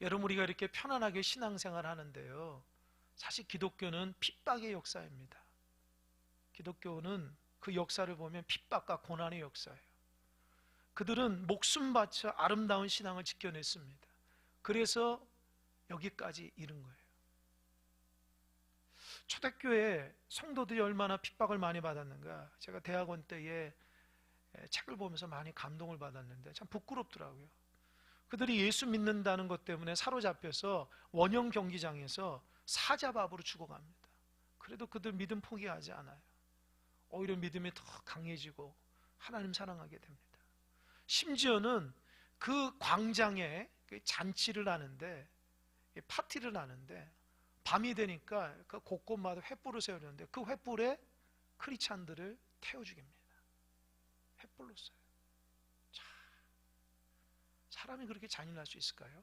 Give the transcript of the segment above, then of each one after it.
여러분, 우리가 이렇게 편안하게 신앙생활 하는데요, 사실 기독교는 핍박의 역사입니다. 기독교는 그 역사를 보면 핍박과 고난의 역사예요. 그들은 목숨 바쳐 아름다운 신앙을 지켜냈습니다. 그래서 여기까지 이른 거예요. 초대교회 성도들이 얼마나 핍박을 많이 받았는가, 제가 대학원 때에 책을 보면서 많이 감동을 받았는데 참 부끄럽더라고요. 그들이 예수 믿는다는 것 때문에 사로잡혀서 원형 경기장에서 사자밥으로 죽어갑니다. 그래도 그들 믿음 포기하지 않아요. 오히려 믿음이 더 강해지고 하나님 사랑하게 됩니다. 심지어는 그 광장에 잔치를 하는데, 파티를 하는데 밤이 되니까 그 곳곳마다 횃불을 세우는데 그 횃불에 크리스찬들을 태워 죽입니다. 횃불로 써요. 자, 사람이 그렇게 잔인할 수 있을까요?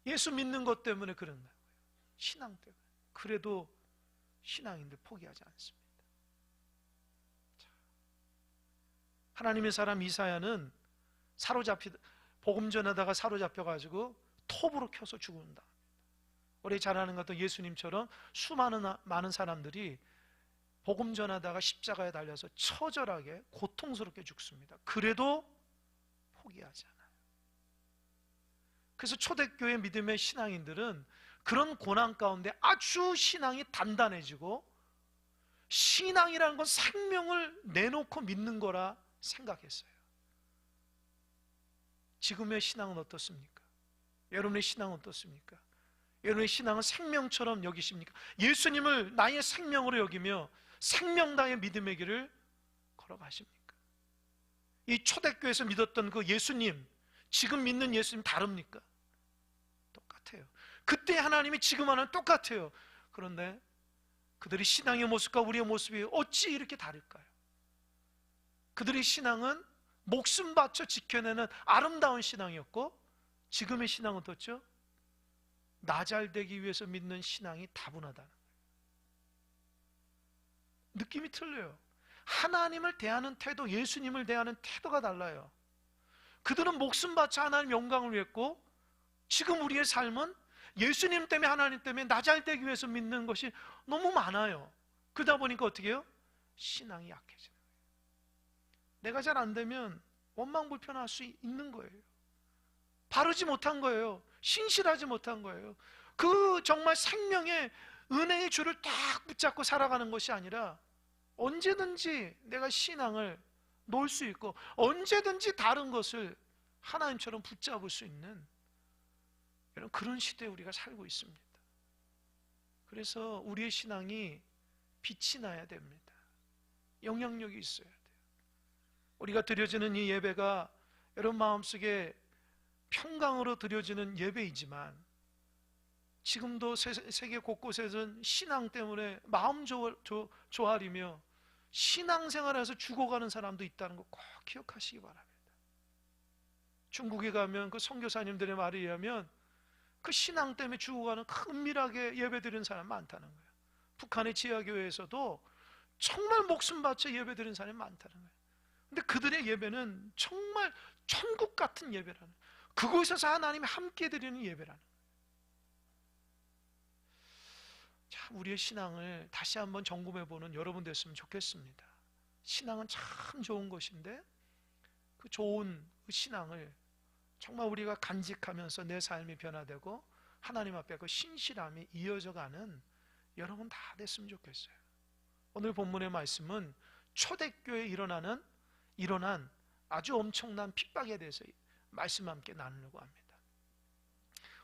예수 믿는 것 때문에 그런 거예요. 신앙 때문에. 그래도 신앙인들 포기하지 않습니다. 자, 하나님의 사람 이사야는 복음 전하다가 사로잡혀가지고 톱으로 켜서 죽는다. 우리 잘 아는 것도 예수님처럼 많은 사람들이 복음 전하다가 십자가에 달려서 처절하게 고통스럽게 죽습니다. 그래도 포기하지 않아요. 그래서 초대교회 믿음의 신앙인들은 그런 고난 가운데 아주 신앙이 단단해지고, 신앙이라는 건 생명을 내놓고 믿는 거라 생각했어요. 지금의 신앙은 어떻습니까? 여러분의 신앙은 어떻습니까? 여러분의 신앙은 생명처럼 여기십니까? 예수님을 나의 생명으로 여기며 생명다의 믿음의 길을 걸어가십니까? 이 초대교회에서 믿었던 그 예수님, 지금 믿는 예수님 다릅니까? 똑같아요. 그때 하나님이 지금 하나님 똑같아요. 그런데 그들의 신앙의 모습과 우리의 모습이 어찌 이렇게 다를까요? 그들의 신앙은 목숨 바쳐 지켜내는 아름다운 신앙이었고, 지금의 신앙은 어떻죠? 나 잘 되기 위해서 믿는 신앙이 다분하다는 거예요. 느낌이 틀려요. 하나님을 대하는 태도, 예수님을 대하는 태도가 달라요. 그들은 목숨 바쳐 하나님 영광을 위했고, 지금 우리의 삶은 예수님 때문에, 하나님 때문에 나 잘 되기 위해서 믿는 것이 너무 많아요. 그러다 보니까 어떻게 해요? 신앙이 약해져요. 내가 잘 안 되면 원망불편할 수 있는 거예요. 바르지 못한 거예요. 신실하지 못한 거예요. 그 정말 생명의 은혜의 줄을 딱 붙잡고 살아가는 것이 아니라 언제든지 내가 신앙을 놓을 수 있고, 언제든지 다른 것을 하나님처럼 붙잡을 수 있는 그런 시대에 우리가 살고 있습니다. 그래서 우리의 신앙이 빛이 나야 됩니다. 영향력이 있어야 돼요. 우리가 드려지는 이 예배가 여러분 마음속에 평강으로 드려지는 예배이지만, 지금도 세계 곳곳에서는 신앙 때문에 마음 조아리며 신앙생활에서 죽어가는 사람도 있다는 거 꼭 기억하시기 바랍니다. 중국에 가면 그 선교사님들의 말에 의하면 그 신앙 때문에 죽어가는, 은밀하게 예배드리는 사람 많다는 거예요. 북한의 지하교회에서도 정말 목숨 바쳐 예배드리는 사람이 많다는 거예요. 근데 그들의 예배는 정말 천국 같은 예배라는 거예요. 그곳에서 하나님이 함께 드리는 예배라는 거예요. 참 우리의 신앙을 다시 한번 점검해보는 여러분 됐으면 좋겠습니다. 신앙은 참 좋은 것인데 그 좋은 그 신앙을 정말 우리가 간직하면서 내 삶이 변화되고 하나님 앞에 그 신실함이 이어져가는 여러분 다 됐으면 좋겠어요. 오늘 본문의 말씀은 초대교회에 일어난 아주 엄청난 핍박에 대해서 말씀 함께 나누려고 합니다.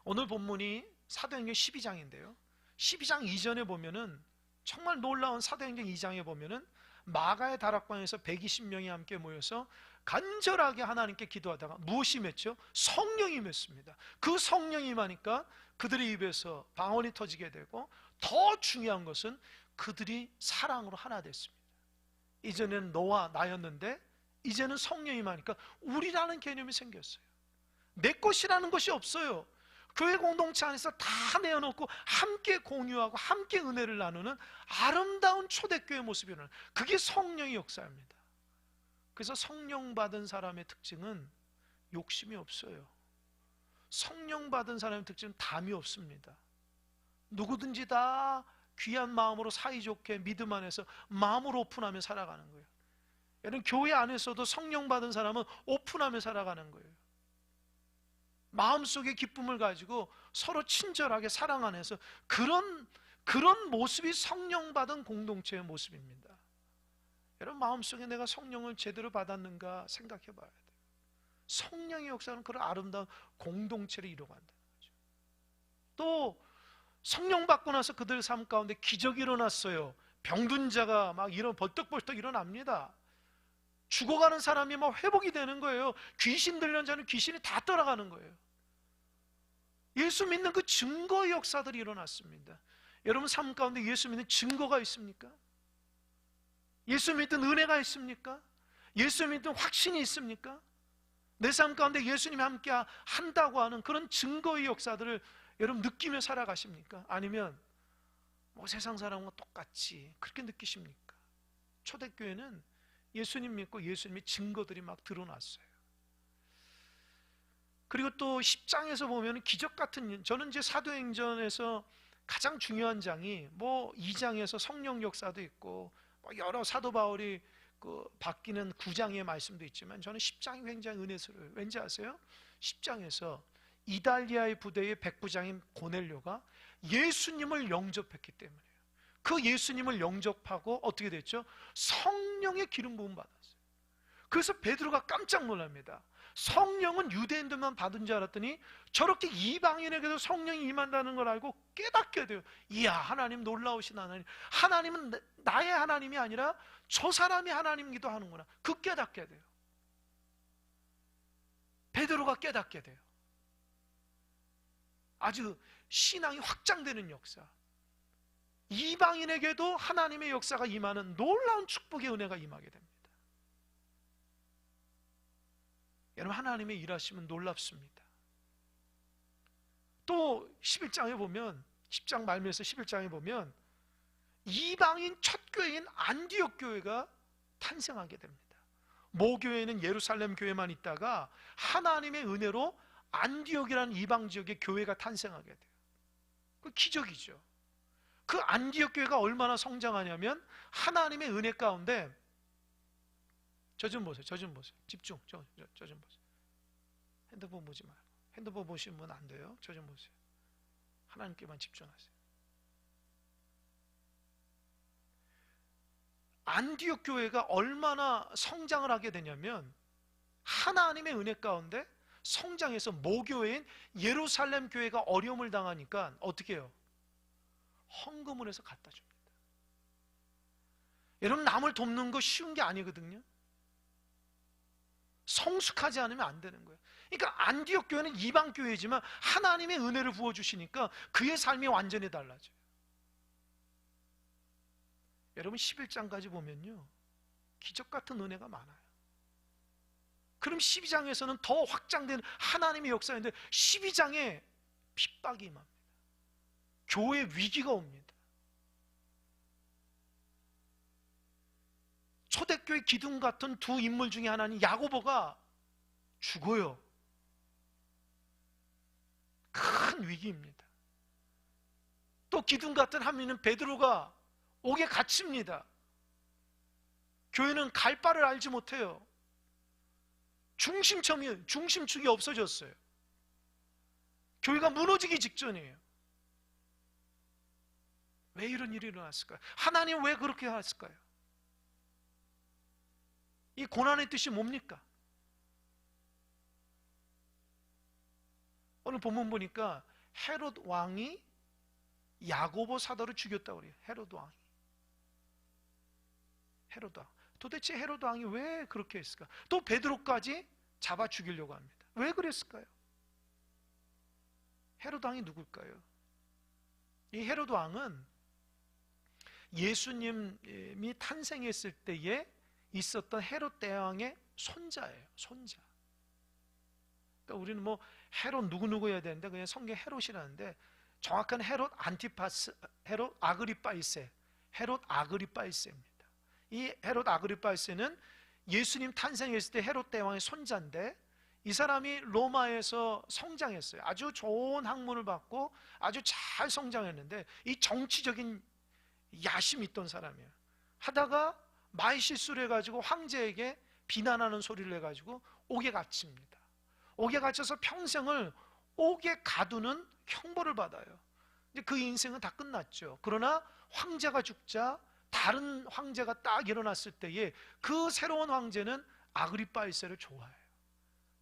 오늘 본문이 사도행전 12장인데요 12장 이전에 보면은 정말 놀라운, 사도행전 2장에 보면은 마가의 다락방에서 120명이 함께 모여서 간절하게 하나님께 기도하다가 무엇이 맺죠? 성령이 맺습니다. 그 성령이 임하니까 그들의 입에서 방언이 터지게 되고, 더 중요한 것은 그들이 사랑으로 하나 됐습니다. 이전에는 너와 나였는데 이제는 성령이 임하니까 우리라는 개념이 생겼어요. 내 것이라는 것이 없어요. 교회 공동체 안에서 다 내어놓고 함께 공유하고 함께 은혜를 나누는 아름다운 초대교회 모습이라는, 그게 성령의 역사입니다. 그래서 성령 받은 사람의 특징은 욕심이 없어요. 성령 받은 사람의 특징은 담이 없습니다. 누구든지 다 귀한 마음으로 사이좋게 믿음 안에서 마음을 오픈하며 살아가는 거예요. 여러분, 교회 안에서도 성령 받은 사람은 오픈하며 살아가는 거예요. 마음속에 기쁨을 가지고 서로 친절하게 사랑 안에서 그런 모습이 성령 받은 공동체의 모습입니다. 여러분, 마음속에 내가 성령을 제대로 받았는가 생각해 봐야 돼요. 성령의 역사는 그런 아름다운 공동체를 이루어간다는 거죠. 또 성령 받고 나서 그들의 삶 가운데 기적이 일어났어요. 병든 자가 막 벌떡벌떡 일어납니다. 죽어가는 사람이 막 회복이 되는 거예요. 귀신 들린 자는 귀신이 다 떠나가는 거예요. 예수 믿는 그 증거의 역사들이 일어났습니다. 여러분 삶 가운데 예수 믿는 증거가 있습니까? 예수 믿는 은혜가 있습니까? 예수 믿는 확신이 있습니까? 내 삶 가운데 예수님이 함께 한다고 하는 그런 증거의 역사들을 여러분 느끼며 살아가십니까? 아니면 뭐 세상 사람과 똑같이 그렇게 느끼십니까? 초대교회는 예수님 믿고 예수님의 증거들이 막 드러났어요. 그리고 또 10장에서 보면 기적 같은, 저는 이제 사도행전에서 가장 중요한 장이 뭐 2장에서 성령 역사도 있고 뭐 여러 사도 바울이 그 바뀌는 9장의 말씀도 있지만 저는 10장이 굉장히 은혜스러워요. 왠지 아세요? 10장에서 이달리아의 부대의 백부장인 고넬료가 예수님을 영접했기 때문이에요. 그 예수님을 영접하고 어떻게 됐죠? 성령의 기름 부음 받았어요. 그래서 베드로가 깜짝 놀랍니다. 성령은 유대인들만 받은 줄 알았더니 저렇게 이방인에게도 성령이 임한다는 걸 알고 깨닫게 돼요. 이야, 하나님 놀라우신 하나님. 하나님은 나의 하나님이 아니라 저 사람이 하나님이기도 하는구나. 그 깨닫게 돼요. 베드로가 깨닫게 돼요. 아주 신앙이 확장되는 역사. 이방인에게도 하나님의 역사가 임하는 놀라운 축복의 은혜가 임하게 됩니다. 여러분, 하나님의 일하심은 놀랍습니다. 또 11장에 보면, 10장 말미에서 11장에 보면 이방인 첫 교회인 안디옥 교회가 탄생하게 됩니다. 모교회는 예루살렘 교회만 있다가 하나님의 은혜로 안디옥이라는 이방 지역의 교회가 탄생하게 돼요. 그 기적이죠. 그 안디옥 교회가 얼마나 성장하냐면 하나님의 은혜 가운데, 저 좀 보세요. 집중. 저 좀 보세요. 핸드폰 보지 말고. 핸드폰 보시면 안 돼요. 저 좀 보세요. 하나님께만 집중하세요. 안디옥 교회가 얼마나 성장을 하게 되냐면 하나님의 은혜 가운데 성장해서 모교회인 예루살렘 교회가 어려움을 당하니까 어떻게 해요? 헌금을 해서 갖다 줍니다. 여러분, 남을 돕는 거 쉬운 게 아니거든요. 성숙하지 않으면 안 되는 거예요. 그러니까 안디옥 교회는 이방 교회지만 하나님의 은혜를 부어주시니까 그의 삶이 완전히 달라져요. 여러분, 11장까지 보면요 기적 같은 은혜가 많아요. 그럼 12장에서는 더 확장된 하나님의 역사인데 12장에 핍박이 임합니다. 교회 위기가 옵니다. 초대교회 기둥 같은 두 인물 중에 하나는 야고보가 죽어요. 큰 위기입니다. 또 기둥 같은 한 명은 베드로가 옥에 갇힙니다. 교회는 갈 바를 알지 못해요. 중심축이 없어졌어요. 교회가 무너지기 직전이에요. 왜 이런 일이 일어났을까요? 하나님 왜 그렇게 하셨을까요? 이 고난의 뜻이 뭡니까? 오늘 본문 보니까 헤롯 왕이 야고보 사도를 죽였다고 그래요. 헤롯 왕. 도대체 헤롯 왕이 왜 그렇게 했을까? 또 베드로까지 잡아 죽이려고 합니다. 왜 그랬을까요? 헤롯 왕이 누굴까요? 이 헤롯 왕은 예수님이 탄생했을 때에 있었던 헤롯 대왕의 손자예요. 손자. 그러니까 우리는 뭐 헤롯 누구 해야 되는데 그냥 성경 헤롯이라는데 정확한 헤롯 안티파스, 헤롯 아그리파 1세, 헤롯 아그리파 1세입니다. 이 헤롯 아그리파 1세는 예수님 탄생했을 때 헤롯 대왕의 손자인데 이 사람이 로마에서 성장했어요. 아주 좋은 학문을 받고 아주 잘 성장했는데 이 정치적인 야심이 있던 사람이에요. 하다가 말실수를 해가지고 황제에게 비난하는 소리를 해가지고 옥에 갇힙니다. 옥에 갇혀서 평생을 옥에 가두는 형벌을 받아요. 이제 그 인생은 다 끝났죠. 그러나 황제가 죽자 다른 황제가 딱 일어났을 때에 그 새로운 황제는 아그리파 1세를 좋아해요.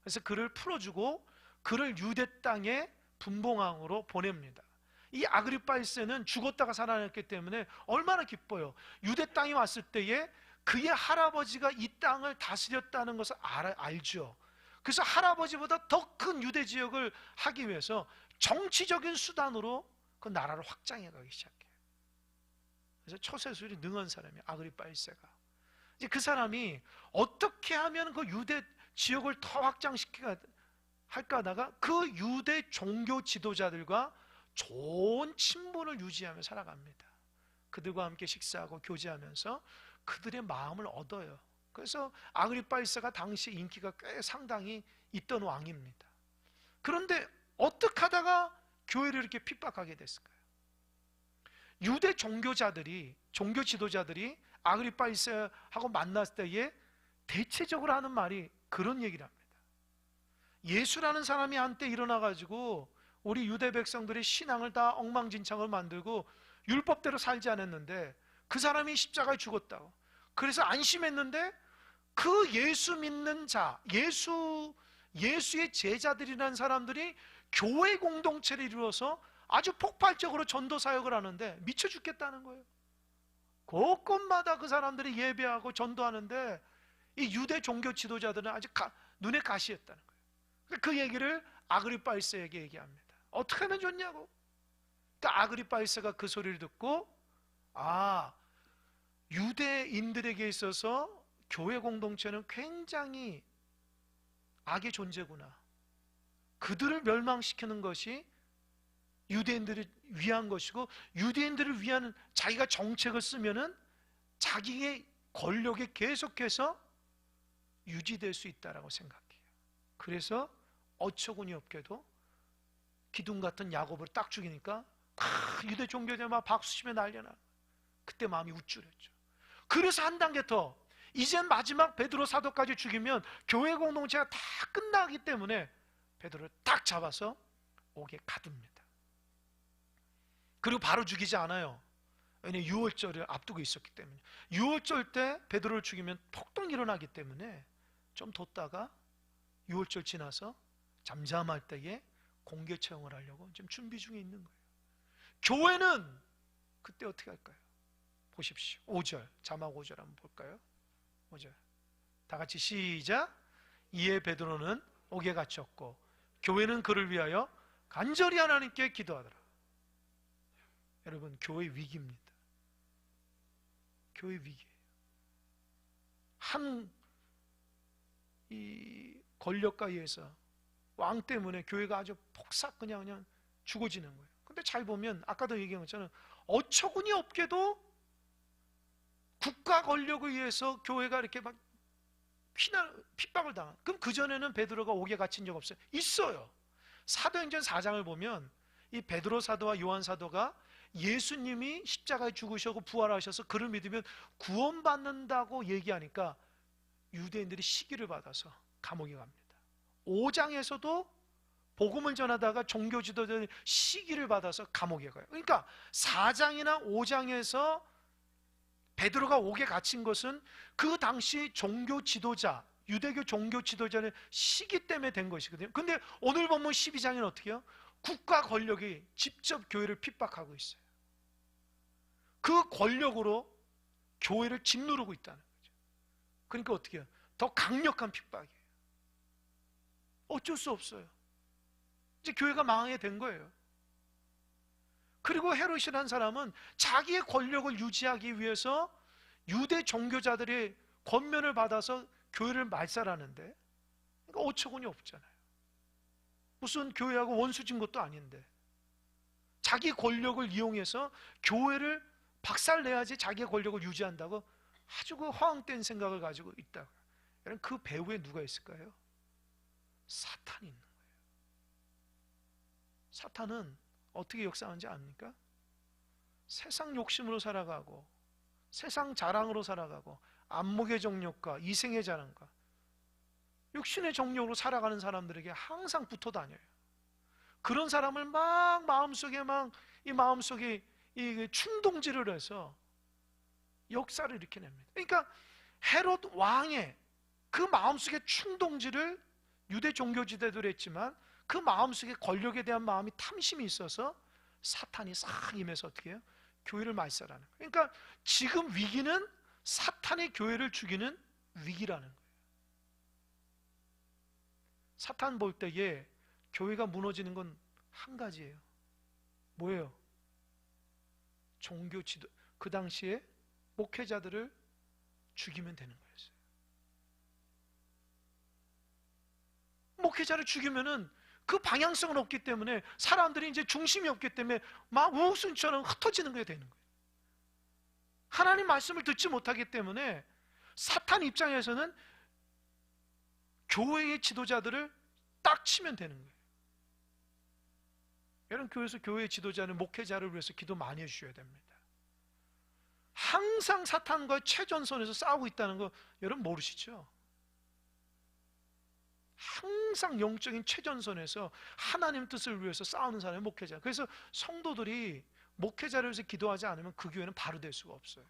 그래서 그를 풀어주고 그를 유대 땅에 분봉왕으로 보냅니다. 이 아그리파 1세는 죽었다가 살아났기 때문에 얼마나 기뻐요. 유대 땅에 왔을 때에 그의 할아버지가 이 땅을 다스렸다는 것을 알죠. 그래서 할아버지보다 더 큰 유대 지역을 하기 위해서 정치적인 수단으로 그 나라를 확장해 가기 시작해요. 그래서 처세술이 능한 사람이에요. 아그리파 1세가. 이제 그 사람이 어떻게 하면 그 유대 지역을 더 확장시킬까 할까 하다가 그 유대 종교 지도자들과 좋은 친분을 유지하며 살아갑니다. 그들과 함께 식사하고 교제하면서 그들의 마음을 얻어요. 그래서 아그리파 1세가 당시 인기가 꽤 상당히 있던 왕입니다. 그런데 어떻게 하다가 교회를 이렇게 핍박하게 됐을까요? 유대 종교자들이, 종교 지도자들이 아그리파 1세하고 만났을 때에 대체적으로 하는 말이 그런 얘기를 합니다. 예수라는 사람이 한때 일어나가지고 우리 유대 백성들의 신앙을 다 엉망진창을 만들고 율법대로 살지 않았는데 그 사람이 십자가에 죽었다고. 그래서 안심했는데 그 예수 믿는 자, 예수의 제자들이라는 사람들이 교회 공동체를 이루어서 아주 폭발적으로 전도 사역을 하는데 미쳐 죽겠다는 거예요. 곳곳마다 그 사람들이 예배하고 전도하는데 이 유대 종교 지도자들은 아주 눈에 가시했다는 거예요. 그 얘기를 아그리파 1세에게 얘기합니다. 어떻게 하면 좋냐고. 그러니까 아그리파 1세가 그 소리를 듣고 유대인들에게 있어서 교회 공동체는 굉장히 악의 존재구나. 그들을 멸망시키는 것이 유대인들을 위한 것이고 유대인들을 위한 자기가 정책을 쓰면은 자기의 권력에 계속해서 유지될 수 있다라고 생각해요. 그래서 어처구니 없게도 기둥 같은 야곱을 딱 죽이니까 유대 종교들 막 박수치며 난리나. 그때 마음이 우쭐했죠. 그래서 한 단계 더 이젠 마지막 베드로 사도까지 죽이면 교회 공동체가 다 끝나기 때문에 베드로를 딱 잡아서 옥에 가둡니다. 그리고 바로 죽이지 않아요. 왜냐하면 유월절을 앞두고 있었기 때문에. 유월절 때 베드로를 죽이면 폭동이 일어나기 때문에 좀 뒀다가 유월절 지나서 잠잠할 때에 공개 처형을 하려고 지금 준비 중에 있는 거예요. 교회는 그때 어떻게 할까요? 보십시오. 5절, 자막 5절 한번 볼까요? 5절 다 같이 시작. 이에 베드로는 옥에 갇혔고 교회는 그를 위하여 간절히 하나님께 기도하더라. 여러분, 교회 위기입니다. 교회 위기예요. 이 권력가에 의해서 왕 때문에 교회가 아주 폭삭 그냥 죽어지는 거예요. 근데 잘 보면 아까도 얘기한 것처럼 어처구니 없게도 국가 권력에 의해서 교회가 이렇게 막 핍박을 당한. 그럼 그전에는 베드로가 옥에 갇힌 적 없어요? 있어요. 사도행전 4장을 보면 이 베드로 사도와 요한 사도가 예수님이 십자가에 죽으시고 부활하셔서 그를 믿으면 구원받는다고 얘기하니까 유대인들이 시기를 받아서 감옥에 갑니다. 5장에서도 복음을 전하다가 종교 지도자들이 시기를 받아서 감옥에 가요. 그러니까 4장이나 5장에서 베드로가 옥에 갇힌 것은 그 당시 종교 지도자, 유대교 종교 지도자의 시기 때문에 된 것이거든요. 근데 오늘 본문 12장에는 어떻게 해요? 국가 권력이 직접 교회를 핍박하고 있어요. 그 권력으로 교회를 짓누르고 있다는 거죠. 그러니까 어떻게 해요? 더 강력한 핍박이에요. 어쩔 수 없어요. 이제 교회가 망하게 된 거예요. 그리고 헤롯이라는 사람은 자기의 권력을 유지하기 위해서 유대 종교자들의 권면을 받아서 교회를 말살하는데, 그러니까 어처구니 없잖아요. 무슨 교회하고 원수진 것도 아닌데 자기 권력을 이용해서 교회를 박살내야지 자기의 권력을 유지한다고 아주 그 허황된 생각을 가지고 있다고요. 여러분, 그 배후에 누가 있을까요? 사탄은 어떻게 역사하는지 압니까? 세상 욕심으로 살아가고 세상 자랑으로 살아가고 안목의 정욕과 이생의 자랑과 육신의 정욕으로 살아가는 사람들에게 항상 붙어 다녀요. 그런 사람을 막 마음속에 이 충동질을 해서 역사를 일으켜냅니다. 그러니까 헤롯 왕의 그 마음속의 충동질을 유대 종교지대도 했지만 그 마음속에 권력에 대한 마음이 탐심이 있어서 사탄이 싹 임해서 어떻게 해요? 교회를 말살하는 거예요. 그러니까 지금 위기는 사탄이 교회를 죽이는 위기라는 거예요. 사탄 볼 때에 교회가 무너지는 건 한 가지예요. 뭐예요? 종교 지도, 그 당시에 목회자들을 죽이면 되는 거였어요. 목회자를 죽이면은 그 방향성은 없기 때문에 사람들이 이제 중심이 없기 때문에 막 우후순처럼 흩어지는 게 되는 거예요. 하나님 말씀을 듣지 못하기 때문에 사탄 입장에서는 교회의 지도자들을 딱 치면 되는 거예요. 여러분, 교회에서 교회의 지도자는 목회자를 위해서 기도 많이 해주셔야 됩니다. 항상 사탄과 최전선에서 싸우고 있다는 거 여러분 모르시죠? 항상 영적인 최전선에서 하나님 뜻을 위해서 싸우는 사람이 목회자. 그래서 성도들이 목회자를 위해서 기도하지 않으면 그 교회는 바로 될 수가 없어요.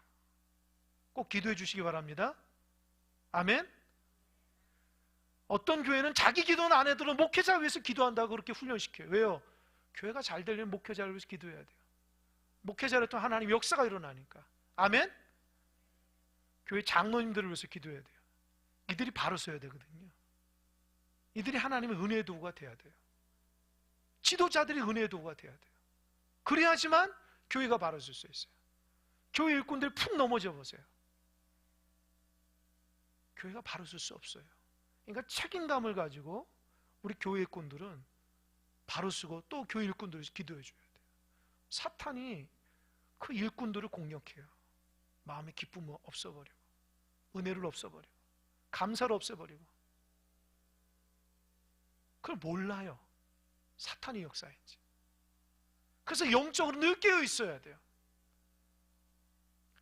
꼭 기도해 주시기 바랍니다. 아멘. 어떤 교회는 자기 기도는 안 해도 목회자 위해서 기도한다고 그렇게 훈련시켜요. 왜요? 교회가 잘 되려면 목회자를 위해서 기도해야 돼요. 목회자를 통해 하나님 역사가 일어나니까. 아멘. 교회 장로님들을 위해서 기도해야 돼요. 이들이 바로 서야 되거든요. 이들이 하나님의 은혜의 도구가 돼야 돼요. 지도자들이 은혜의 도구가 돼야 돼요. 그래야지만 교회가 바로 설 수 있어요. 교회 일꾼들이 푹 넘어져 보세요. 교회가 바로 설 수 없어요. 그러니까 책임감을 가지고 우리 교회 일꾼들은 바로 쓰고 또 교회 일꾼들을 기도해 줘야 돼요. 사탄이 그 일꾼들을 공격해요. 마음의 기쁨을 없애버리고 은혜를 없애버리고 감사를 없애버리고. 그걸 몰라요. 사탄이 역사인지. 그래서 영적으로 늘 깨어 있어야 돼요.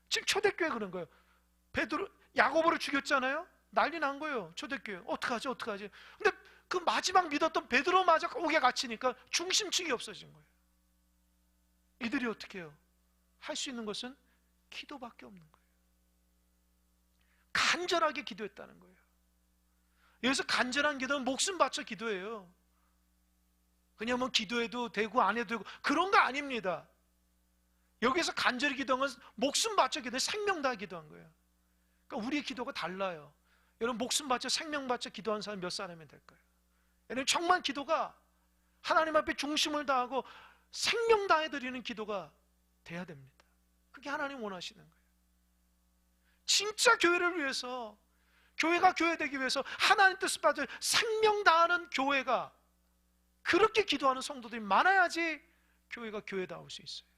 지금 초대교회 그런 거예요. 베드로, 야고보를 죽였잖아요. 난리 난 거예요. 초대교회. 어떡하지? 근데 그 마지막 믿었던 베드로마저 옥에 갇히니까 중심축이 없어진 거예요. 이들이 어떻게 해요? 할 수 있는 것은 기도밖에 없는 거예요. 간절하게 기도했다는 거예요. 여기서 간절한 기도는 목숨 바쳐 기도해요. 그냥 뭐 기도해도 되고 안 해도 되고 그런 거 아닙니다. 여기서 간절히 기도한 건 목숨 바쳐 기도해, 생명 다 기도한 거예요. 그러니까 우리의 기도가 달라요. 여러분, 목숨 바쳐 생명 바쳐 기도한 사람 몇 사람이 될까요? 여러분, 정말 기도가 하나님 앞에 중심을 다하고 생명 다해드리는 기도가 돼야 됩니다. 그게 하나님 원하시는 거예요. 진짜 교회를 위해서, 교회가 교회되기 위해서 하나님 뜻을 받을 생명 다하는 교회가, 그렇게 기도하는 성도들이 많아야지 교회가 교회다울 수 있어요.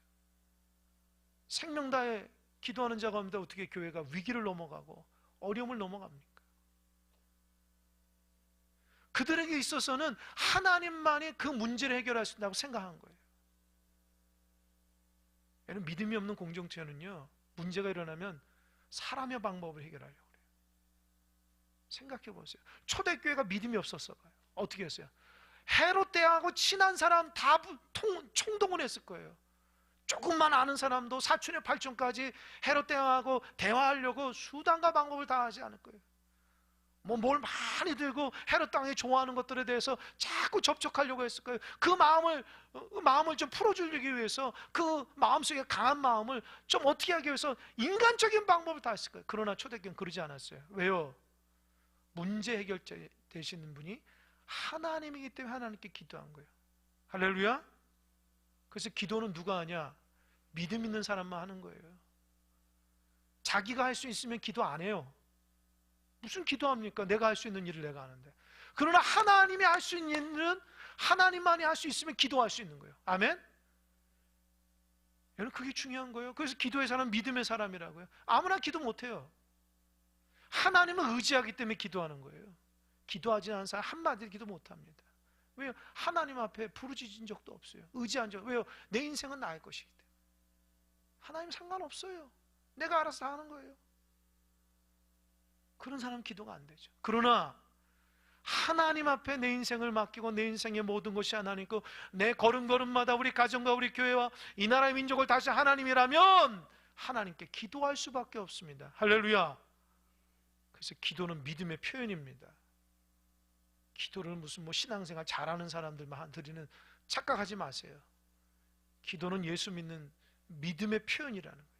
생명 다해 기도하는 자가 없는데 어떻게 교회가 위기를 넘어가고 어려움을 넘어갑니까? 그들에게 있어서는 하나님만이 그 문제를 해결할 수 있다고 생각한 거예요. 여러분, 믿음이 없는 공동체는요, 문제가 일어나면 사람의 방법을 해결하려고 그래요. 생각해 보세요. 초대교회가 믿음이 없었어 봐요. 어떻게 했어요? 헤롯 대왕하고 친한 사람 다 총동원했을 거예요. 조금만 아는 사람도 사촌의 팔촌까지 헤롯 대왕하고 대화하려고 수단과 방법을 다 하지 않을 거예요. 뭘 많이 들고 헤롯 당이 좋아하는 것들에 대해서 자꾸 접촉하려고 했을 거예요. 그 마음을 좀 풀어주기 위해서, 그 마음속에 강한 마음을 좀 어떻게 하기 위해서 인간적인 방법을 다 했을 거예요. 그러나 초대교회는 그러지 않았어요. 왜요? 문제 해결자 되시는 분이 하나님이기 때문에 하나님께 기도한 거예요. 할렐루야. 그래서 기도는 누가 하냐? 믿음 있는 사람만 하는 거예요. 자기가 할 수 있으면 기도 안 해요. 무슨 기도합니까? 내가 할 수 있는 일을 내가 하는데. 그러나 하나님이 할 수 있는 일은 하나님만이 할 수 있으면 기도할 수 있는 거예요. 아멘? 여러분, 그게 중요한 거예요. 그래서 기도의 사람은 믿음의 사람이라고요. 아무나 기도 못해요. 하나님을 의지하기 때문에 기도하는 거예요. 기도하지 않은 사람 한마디 기도 못합니다. 왜요? 하나님 앞에 부르짖은 적도 없어요. 의지한 적. 왜요? 내 인생은 나의 것이기 때문에. 하나님 상관없어요. 내가 알아서 하는 거예요. 그런 사람은 기도가 안 되죠. 그러나 하나님 앞에 내 인생을 맡기고 내 인생의 모든 것이 하나님이고 내 걸음걸음마다 우리 가정과 우리 교회와 이 나라의 민족을 다시 하나님이라면 하나님께 기도할 수밖에 없습니다. 할렐루야. 그래서 기도는 믿음의 표현입니다. 기도를 무슨 신앙생활 잘하는 사람들만 드리는, 착각하지 마세요. 기도는 예수 믿는 믿음의 표현이라는 거예요.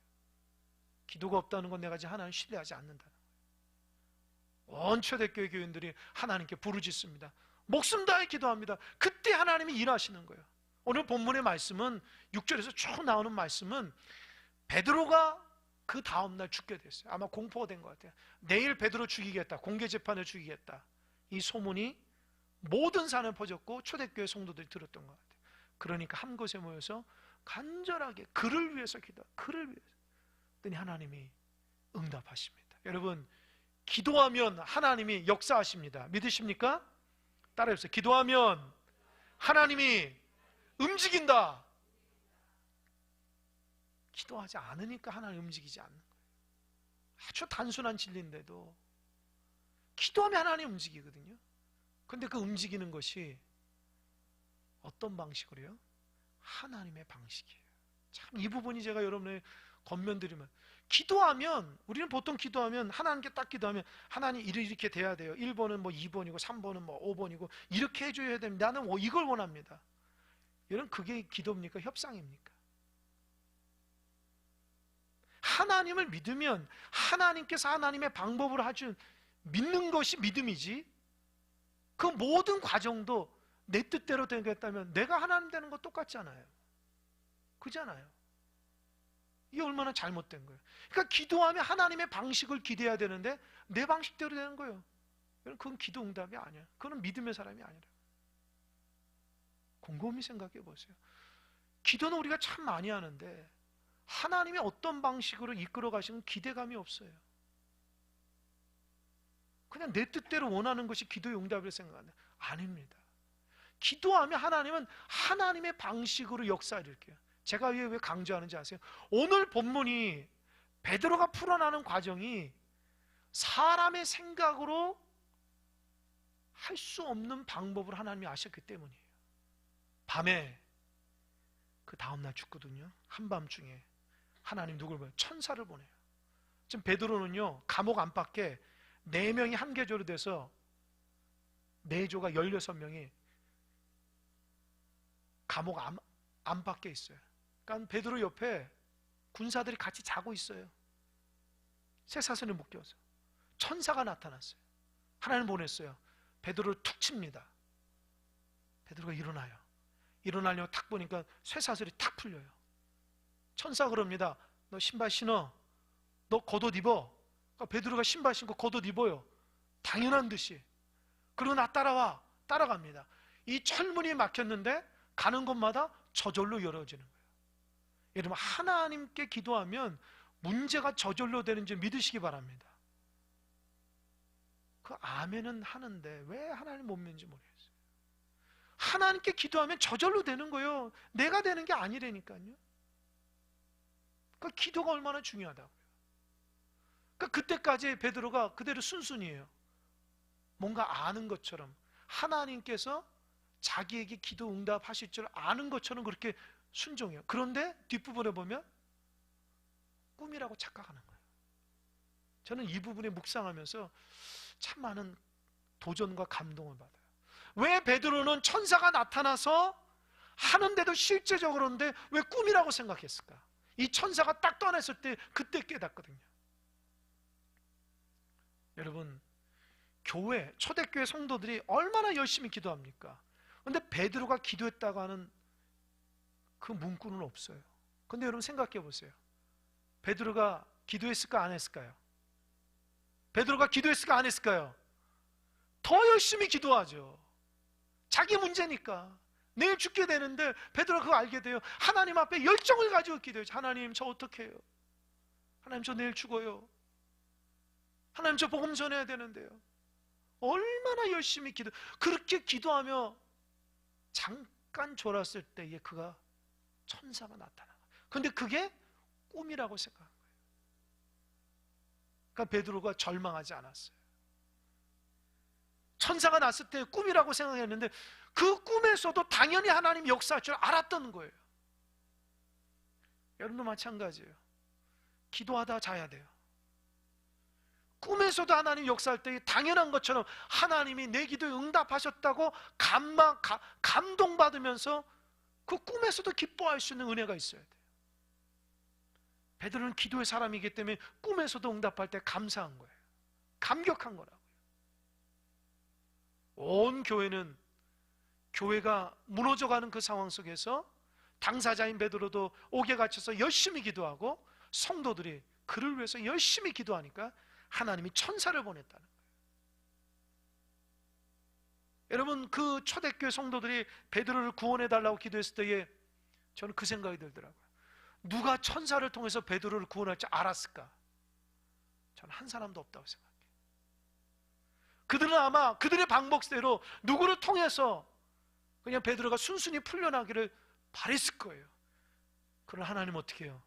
기도가 없다는 건 내가 하나님 신뢰하지 않는다는 거예요. 온 초대교회 교인들이 하나님께 부르짖습니다. 목숨 다해 기도합니다. 그때 하나님이 일하시는 거예요. 오늘 본문의 말씀은 6절에서 쭉 나오는 말씀은 베드로가 그 다음날 죽게 됐어요. 아마 공포가 된 것 같아요. 내일 베드로 죽이겠다, 공개재판을 죽이겠다, 이 소문이 모든 산에 퍼졌고 초대교회 성도들이 들었던 것 같아요. 그러니까 한 곳에 모여서 간절하게 그를 위해서 그를 위해서. 그랬더니 하나님이 응답하십니다. 여러분, 기도하면 하나님이 역사하십니다. 믿으십니까? 따라해보세요. 기도하면 하나님이 움직인다. 기도하지 않으니까 하나님 움직이지 않는 거예요. 아주 단순한 진리인데도 기도하면 하나님 움직이거든요. 근데 그 움직이는 것이 어떤 방식으로요? 하나님의 방식이에요. 참 이 부분이 제가 여러분의 권면드리면, 기도하면, 우리는 보통 기도하면 하나님께 딱 기도하면 하나님 이렇게 돼야 돼요. 1번은 2번이고 3번은 5번이고 이렇게 해줘야 됩니다. 나는 이걸 원합니다. 여러분, 그게 기도입니까? 협상입니까? 하나님을 믿으면 하나님께서 하나님의 방법으로 하신 믿는 것이 믿음이지, 그 모든 과정도 내 뜻대로 되겠다면 내가 하나님 되는 거 똑같잖아요. 그잖아요. 이게 얼마나 잘못된 거예요. 그러니까 기도하면 하나님의 방식을 기대해야 되는데 내 방식대로 되는 거예요. 그건 기도 응답이 아니야. 그건 믿음의 사람이 아니라. 곰곰이 생각해 보세요. 기도는 우리가 참 많이 하는데 하나님이 어떤 방식으로 이끌어 가시는 기대감이 없어요. 그냥 내 뜻대로 원하는 것이 기도의 응답이라고 생각하는데 아닙니다. 기도하면 하나님은 하나님의 방식으로 역사를 일으켜요. 제가 왜 강조하는지 아세요? 오늘 본문이 베드로가 풀어나는 과정이 사람의 생각으로 할 수 없는 방법으로 하나님이 아셨기 때문이에요. 밤에 그 다음날 죽거든요. 한밤중에 하나님 누굴 보내요? 천사를 보내요. 지금 베드로는요, 감옥 안팎에 4명이 한 계조로 돼서 4조가 16명이 감옥 안팎에 있어요. 그러니까 베드로 옆에 군사들이 같이 자고 있어요. 쇠사슬에 묶여서. 천사가 나타났어요. 하나님 보냈어요. 베드로를 툭 칩니다. 베드로가 일어나요. 일어나려고 탁 보니까 쇠사슬이 탁 풀려요. 천사가 그럽니다. 너 신발 신어. 너 겉옷 입어. 그러니까 베드로가 신발 신고 겉옷 입어요. 당연한 듯이. 그리고 나 따라와. 따라갑니다. 이 철문이 막혔는데 가는 곳마다 저절로 열어지는 거예요. 여러분, 하나님께 기도하면 문제가 저절로 되는지 믿으시기 바랍니다. 그 아멘은 하는데 왜 하나님 못 믿는지 모르겠어요. 하나님께 기도하면 저절로 되는 거예요. 내가 되는 게 아니라니까요. 그 기도가 얼마나 중요하다고요. 그러니까 그때까지 베드로가 그대로 순순이에요. 뭔가 아는 것처럼 하나님께서 자기에게 기도 응답하실 줄 아는 것처럼 그렇게 순종해요. 그런데 뒷부분에 보면 꿈이라고 착각하는 거예요. 저는 이 부분에 묵상하면서 참 많은 도전과 감동을 받아요. 왜 베드로는 천사가 나타나서 하는데도 실제적으로인데 왜 꿈이라고 생각했을까? 이 천사가 딱 떠났을 때 그때 깨닫거든요. 여러분, 교회, 초대교회 성도들이 얼마나 열심히 기도합니까? 그런데 베드로가 기도했다고 하는 그 문구는 없어요. 그런데 여러분 생각해 보세요. 베드로가 기도했을까 안 했을까요? 베드로가 기도했을까 안 했을까요? 더 열심히 기도하죠. 자기 문제니까. 내일 죽게 되는데 베드로가 그거 알게 돼요. 하나님 앞에 열정을 가지고 기도해요. 하나님, 저 어떻게 해요? 하나님, 저 내일 죽어요. 하나님, 저 복음 전해야 되는데요. 얼마나 열심히 그렇게 기도하며 잠깐 졸았을 때에 그가 천사가 나타나. 근데 그게 꿈이라고 생각한 거예요. 그러니까 베드로가 절망하지 않았어요. 천사가 났을 때 꿈이라고 생각했는데 그 꿈에서도 당연히 하나님 역사할 줄 알았던 거예요. 여러분도 마찬가지예요. 기도하다 자야 돼요. 꿈에서도 하나님 역사할 때 당연한 것처럼 하나님이 내 기도에 응답하셨다고 감동받으면서 그 꿈에서도 기뻐할 수 있는 은혜가 있어야 돼요. 베드로는 기도의 사람이기 때문에 꿈에서도 응답할 때 감사한 거예요. 감격한 거라고요. 온 교회는 교회가 무너져가는 그 상황 속에서 당사자인 베드로도 옥에 갇혀서 열심히 기도하고 성도들이 그를 위해서 열심히 기도하니까 하나님이 천사를 보냈다는 거예요. 여러분, 그 초대교회 성도들이 베드로를 구원해달라고 기도했을 때에 저는 그 생각이 들더라고요. 누가 천사를 통해서 베드로를 구원할 줄 알았을까? 저는 한 사람도 없다고 생각해요. 그들은 아마 그들의 방법대로 누구를 통해서 그냥 베드로가 순순히 풀려나기를 바랬을 거예요. 그러나 하나님 어떻게 해요?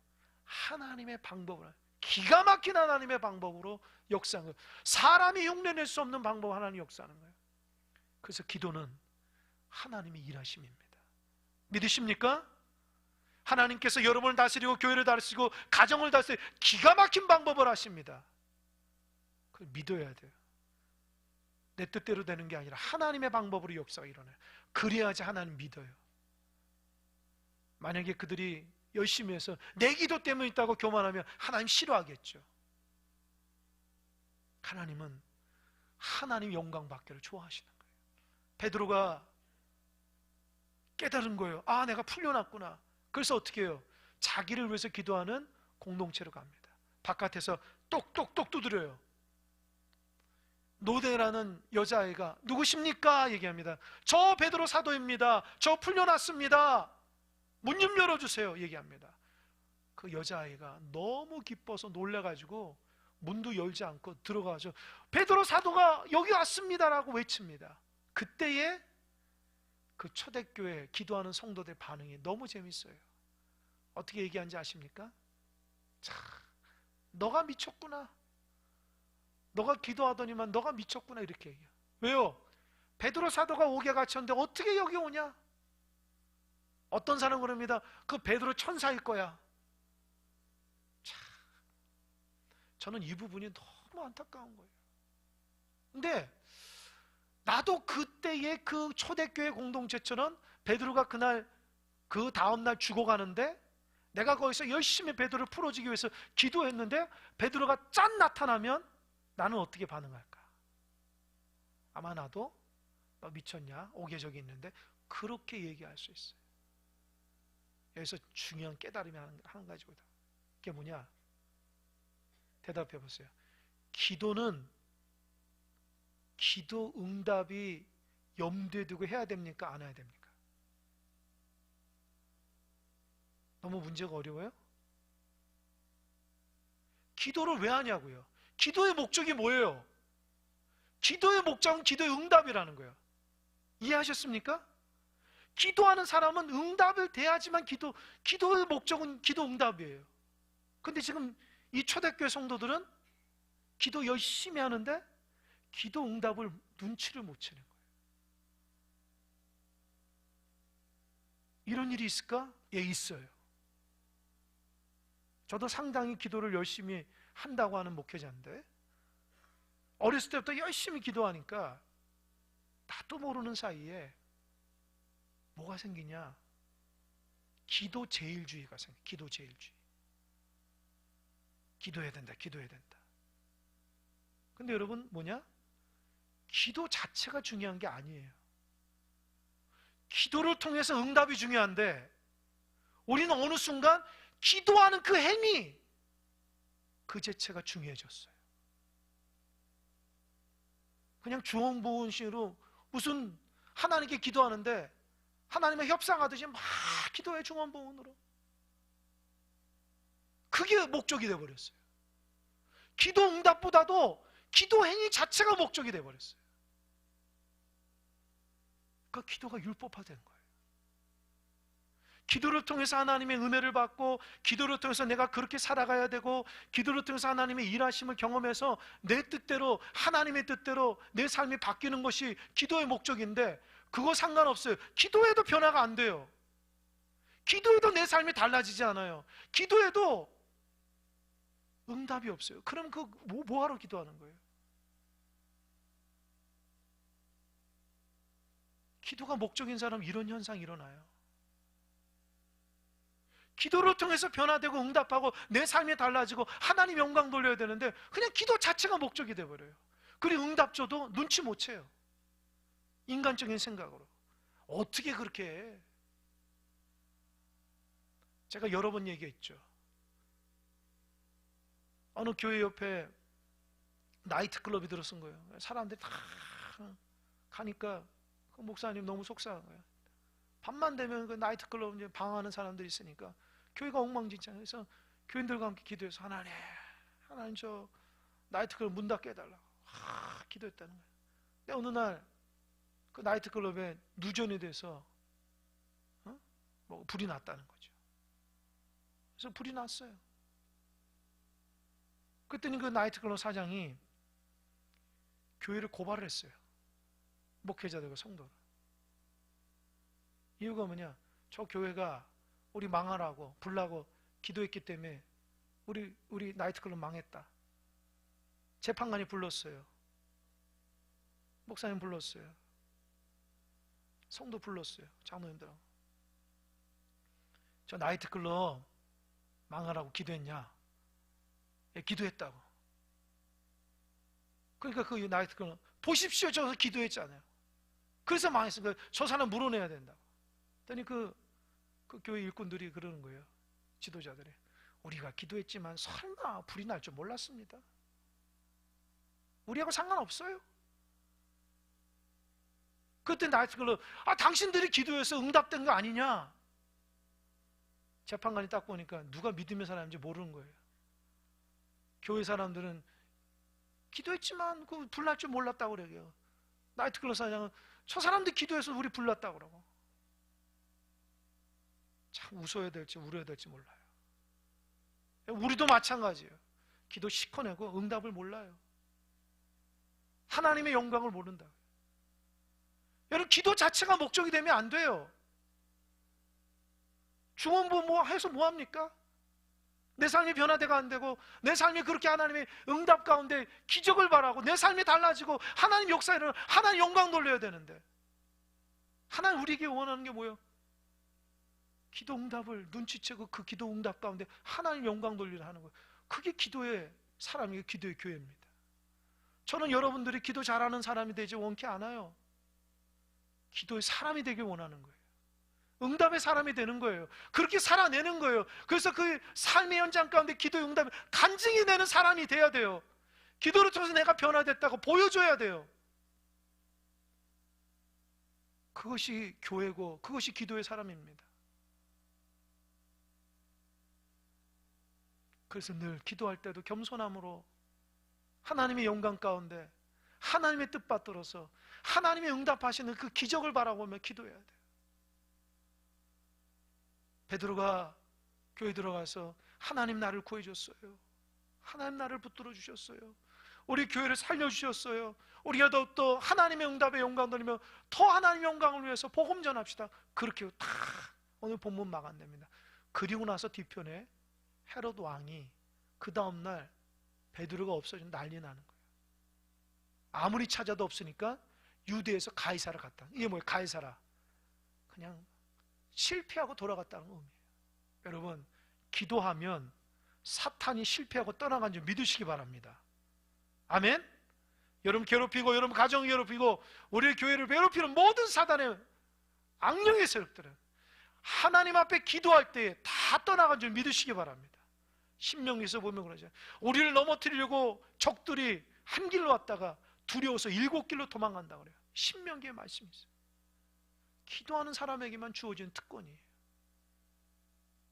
하나님의 방법을, 기가 막힌 하나님의 방법으로 역사한 거예요. 사람이 흉내낼 수 없는 방법 하나님 역사하는 거예요. 그래서 기도는 하나님의 일하심입니다. 믿으십니까? 하나님께서 여러분을 다스리고 교회를 다스리고 가정을 다스리고 기가 막힌 방법을 하십니다. 그걸 믿어야 돼요. 내 뜻대로 되는 게 아니라 하나님의 방법으로 역사가 일어나요. 그래야지 하나님 믿어요. 만약에 그들이 열심히 해서 내 기도 때문에 있다고 교만하면 하나님 싫어하겠죠. 하나님은 하나님 영광 받기를 좋아하시는 거예요. 베드로가 깨달은 거예요. 아, 내가 풀려났구나. 그래서 어떻게 해요? 자기를 위해서 기도하는 공동체로 갑니다. 바깥에서 똑똑똑 두드려요. 노대라는 여자아이가 누구십니까? 얘기합니다. 저 베드로 사도입니다. 저 풀려났습니다. 문 좀 열어주세요. 얘기합니다. 그 여자아이가 너무 기뻐서 놀라가지고 문도 열지 않고 들어가서 베드로 사도가 여기 왔습니다라고 외칩니다. 그때에 그 초대교회 기도하는 성도들 반응이 너무 재밌어요. 어떻게 얘기하는지 아십니까? 참, 너가 미쳤구나. 너가 기도하더니만 너가 미쳤구나 이렇게 얘기해요. 왜요? 베드로 사도가 옥에 갇혔는데 어떻게 여기 오냐? 어떤 사람은 그럽니다. 그 베드로 천사일 거야. 참, 저는 이 부분이 너무 안타까운 거예요. 근데 나도 그때의 그 초대교회 공동체처럼 베드로가 그날 그 다음날 죽어가는데 내가 거기서 열심히 베드로를 풀어주기 위해서 기도했는데 베드로가 짠 나타나면 나는 어떻게 반응할까? 아마 나도 너 미쳤냐? 옥에 저기 있는데 그렇게 얘기할 수 있어요. 여기서 중요한 깨달음이 한 가지거든. 그게 뭐냐? 대답해 보세요. 기도는 기도 응답이 염두에 두고 해야 됩니까? 안 해야 됩니까? 너무 문제가 어려워요? 기도를 왜 하냐고요? 기도의 목적이 뭐예요? 기도의 목적은 기도의 응답이라는 거예요. 이해하셨습니까? 기도하는 사람은 응답을 대하지만 기도의 목적은 기도 응답이에요. 근데 지금 이 초대교회 성도들은 기도 열심히 하는데 기도 응답을 눈치를 못 채는 거예요. 이런 일이 있을까? 예, 있어요. 저도 상당히 기도를 열심히 한다고 하는 목회자인데 어렸을 때부터 열심히 기도하니까 나도 모르는 사이에 뭐가 생기냐? 기도 제일주의가 생겨. 기도 제일주의. 기도해야 된다. 기도해야 된다. 근데 여러분 뭐냐? 기도 자체가 중요한 게 아니에요. 기도를 통해서 응답이 중요한데 우리는 어느 순간 기도하는 그 행위 그 자체가 중요해졌어요. 그냥 주원부원식으로 무슨 하나님께 기도하는데 하나님의 협상하듯이 막 기도해 중원부원으로. 그게 목적이 돼버렸어요. 기도 응답보다도 기도 행위 자체가 목적이 돼버렸어요. 그러니까 기도가 율법화된 거예요. 기도를 통해서 하나님의 은혜를 받고, 기도를 통해서 내가 그렇게 살아가야 되고, 기도를 통해서 하나님의 일하심을 경험해서 내 뜻대로, 하나님의 뜻대로 내 삶이 바뀌는 것이 기도의 목적인데, 그거 상관없어요. 기도해도 변화가 안 돼요. 기도해도 내 삶이 달라지지 않아요. 기도해도 응답이 없어요. 그럼 뭐하러 기도하는 거예요? 기도가 목적인 사람은 이런 현상이 일어나요. 기도를 통해서 변화되고 응답하고 내 삶이 달라지고 하나님 영광 돌려야 되는데, 그냥 기도 자체가 목적이 돼버려요. 그리고 응답 줘도 눈치 못 채요. 인간적인 생각으로. 어떻게 그렇게 해? 제가 여러 번 얘기했죠. 어느 교회 옆에 나이트클럽이 들어선 거예요. 사람들이 다 가니까 그 목사님 너무 속상한 거예요. 밤만 되면 그 나이트클럽 이제 방황하는 사람들이 있으니까 교회가 엉망진창. 그래서 교인들과 함께 기도해서 하나님 저 나이트클럽 문 닫게 해달라고 기도했다는 거예요. 근데 어느 날 그 나이트클럽에 누전이 돼서 뭐 불이 났다는 거죠. 그래서 불이 났어요. 그랬더니 그 나이트클럽 사장이 교회를 고발을 했어요. 목회자들과 성도를. 이유가 뭐냐? 저 교회가 우리 망하라고 불나고 기도했기 때문에 우리 나이트클럽 망했다. 재판관이 불렀어요. 목사님 불렀어요. 성도 불렀어요. 장로님들하고. 저 나이트클럽 망하라고 기도했냐? 예, 기도했다고. 그러니까 그 나이트클럽 보십시오, 저 기도했잖아요. 그래서 망했으니까 저 사람 물어내야 된다고. 그랬더니 그 교회 일꾼들이 그러는 거예요. 지도자들이. 우리가 기도했지만 설마 불이 날 줄 몰랐습니다. 우리하고 상관없어요. 그때 나이트클럽, 당신들이 기도해서 응답된 거 아니냐? 재판관이 딱 보니까 누가 믿음의 사람인지 모르는 거예요. 교회 사람들은 기도했지만 그 불날 줄 몰랐다고 그래요. 나이트클럽 사장은 저 사람들 기도해서 우리 불났다고 그러고. 참 웃어야 될지 울어야 될지 몰라요. 우리도 마찬가지예요. 기도 시커내고 응답을 몰라요. 하나님의 영광을 모른다. 여러분, 기도 자체가 목적이 되면 안 돼요. 중원부 뭐 해서 뭐 합니까? 내 삶이 변화되가 안 되고, 내 삶이 그렇게 하나님의 응답 가운데 기적을 바라고 내 삶이 달라지고 하나님 역사에 일어나 하나님 영광 돌려야 되는데, 하나님 우리에게 원하는 게 뭐예요? 기도 응답을 눈치채고 그 기도 응답 가운데 하나님 영광 돌리려 하는 거예요. 그게 기도의 사람이고 기도의 교회입니다. 저는 여러분들이 기도 잘하는 사람이 되지 원치 않아요. 기도의 사람이 되길 원하는 거예요. 응답의 사람이 되는 거예요. 그렇게 살아내는 거예요. 그래서 그 삶의 현장 가운데 기도의 응답을 간증이 되는 사람이 돼야 돼요. 기도를 통해서 내가 변화됐다고 보여줘야 돼요. 그것이 교회고 그것이 기도의 사람입니다. 그래서 늘 기도할 때도 겸손함으로 하나님의 영광 가운데 하나님의 뜻받들어서 하나님의 응답하시는 그 기적을 바라보며 기도해야 돼요. 베드로가 교회 들어가서 하나님 나를 구해줬어요. 하나님 나를 붙들어 주셨어요. 우리 교회를 살려주셨어요. 우리가 또 하나님의 응답에 영광 돌리며 더 하나님의 영광을 위해서 복음 전합시다. 그렇게 다 오늘 본문 마감됩니다. 그리고 나서 뒤편에 헤롯 왕이 그 다음날 베드로가 없어지면 난리 나는 거예요. 아무리 찾아도 없으니까 유대에서 가이사라 갔다. 이게 뭐예요? 가이사라. 그냥 실패하고 돌아갔다는 의미예요. 여러분, 기도하면 사탄이 실패하고 떠나간 줄 믿으시기 바랍니다. 아멘? 여러분 괴롭히고 여러분 가정을 괴롭히고 우리 교회를 괴롭히는 모든 사단의 악령의 세력들은 하나님 앞에 기도할 때 다 떠나간 줄 믿으시기 바랍니다. 신명기에서 보면 그러죠. 우리를 넘어뜨리려고 적들이 한 길로 왔다가 두려워서 7길로 도망간다고 그래요. 신명기의 말씀이 있어요. 기도하는 사람에게만 주어진 특권이에요.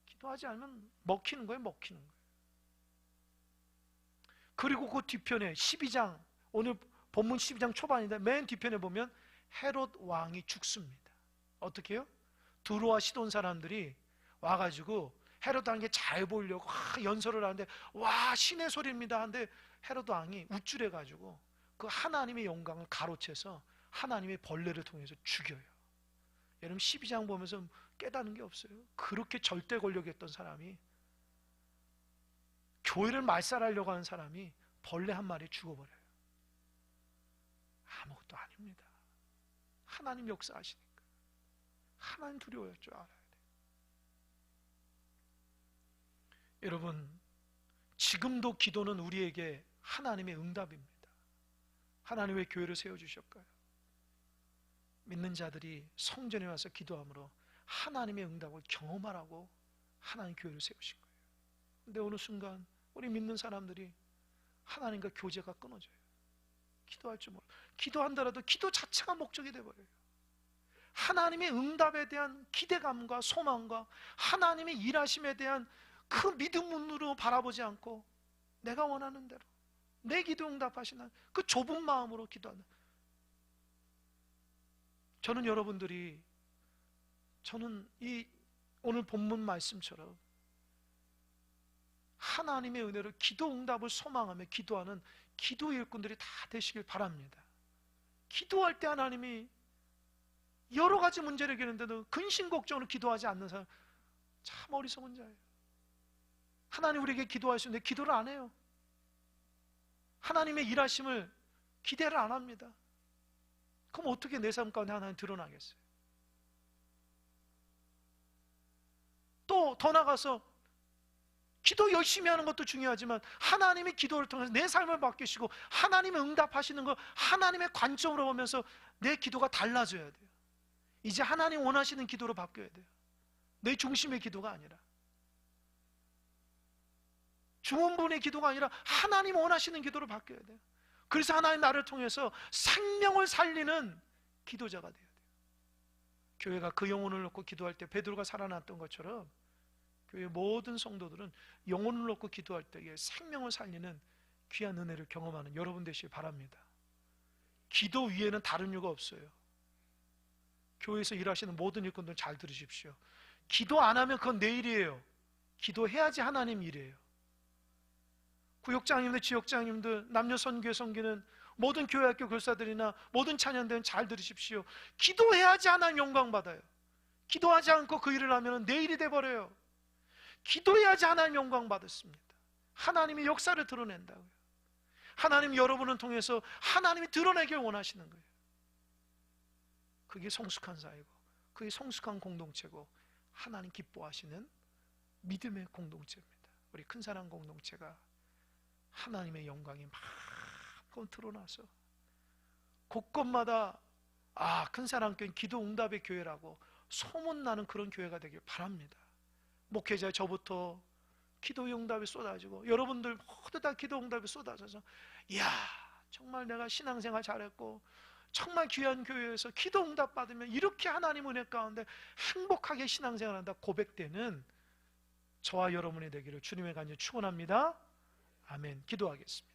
기도하지 않으면 먹히는 거예요. 먹히는 거예요. 그리고 그 뒤편에 12장, 오늘 본문 12장 초반인데 맨 뒤편에 보면 헤롯 왕이 죽습니다. 어떻게 해요? 두로와 시돈 사람들이 와가지고 헤로드 왕에게 잘 보이려고 연설을 하는데 와 신의 소리입니다 하는데 헤로드 왕이 우쭐해가지고 그 하나님의 영광을 가로채서 하나님의 벌레를 통해서 죽여요. 여러분 12장 보면서 깨닫는 게 없어요. 그렇게 절대 권력했던 사람이, 교회를 말살하려고 하는 사람이 벌레 한 마리에 죽어버려요. 아무것도 아닙니다. 하나님 역사하시니까 하나님 두려워할 줄 알아야 돼요. 여러분, 지금도 기도는 우리에게 하나님의 응답입니다. 하나님 왜 교회를 세워주셨을까요? 믿는 자들이 성전에 와서 기도함으로 하나님의 응답을 경험하라고 하나님 교회를 세우신 거예요. 근데 어느 순간 우리 믿는 사람들이 하나님과 교제가 끊어져요. 기도할 줄 몰라요. 기도한다라도 기도 자체가 목적이 되어버려요. 하나님의 응답에 대한 기대감과 소망과 하나님의 일하심에 대한 그 믿음으로 바라보지 않고 내가 원하는 대로 내 기도 응답하시는 그 좁은 마음으로 기도하는, 저는 여러분들이, 저는 이 오늘 본문 말씀처럼 하나님의 은혜로 기도 응답을 소망하며 기도하는 기도 일꾼들이 다 되시길 바랍니다. 기도할 때 하나님이 여러 가지 문제를 해결하는데도 근심 걱정으로 기도하지 않는 사람 참 어리석은 자예요. 하나님 우리에게 기도하시는데 기도를 안 해요. 하나님의 일하심을 기대를 안 합니다. 그럼 어떻게 내 삶 가운데 하나님 드러나겠어요? 또 더 나가서 기도 열심히 하는 것도 중요하지만 하나님의 기도를 통해서 내 삶을 바뀌시고 하나님의 응답하시는 거 하나님의 관점으로 보면서 내 기도가 달라져야 돼요. 이제 하나님 원하시는 기도로 바뀌어야 돼요. 내 중심의 기도가 아니라, 중원분의 기도가 아니라 하나님 원하시는 기도로 바뀌어야 돼요. 그래서 하나님 나를 통해서 생명을 살리는 기도자가 돼야 돼요. 교회가 그 영혼을 놓고 기도할 때 베드로가 살아났던 것처럼 교회 모든 성도들은 영혼을 놓고 기도할 때에 생명을 살리는 귀한 은혜를 경험하는 여러분 되시길 바랍니다. 기도 위에는 다른 이유가 없어요. 교회에서 일하시는 모든 일꾼들 잘 들으십시오. 기도 안 하면 그건 내 일이에요. 기도해야지 하나님 일이에요. 구역장님들, 지역장님들, 남녀 선교회 섬기는 모든 교회학교 교사들이나 모든 찬양대는 잘 들으십시오. 기도해야지 하나님 영광 받아요. 기도하지 않고 그 일을 하면 내 일이 돼버려요. 기도해야지 하나님 영광 받았습니다. 하나님이 역사를 드러낸다고요. 하나님 여러분을 통해서 하나님이 드러내길 원하시는 거예요. 그게 성숙한 사회고 그게 성숙한 공동체고 하나님 기뻐하시는 믿음의 공동체입니다. 우리 큰사랑 공동체가 하나님의 영광이 마음껏 드러나서 곳곳마다 큰사랑교회는 기도 응답의 교회라고 소문나는 그런 교회가 되길 바랍니다. 목회자 저부터 기도 응답이 쏟아지고 여러분들 모두 다 기도 응답이 쏟아져서 이야 정말 내가 신앙생활 잘했고 정말 귀한 교회에서 기도 응답 받으면 이렇게 하나님 은혜 가운데 행복하게 신앙생활한다 고백되는 저와 여러분이 되기를 주님의 간절히 축원합니다. 아멘. 기도하겠습니다.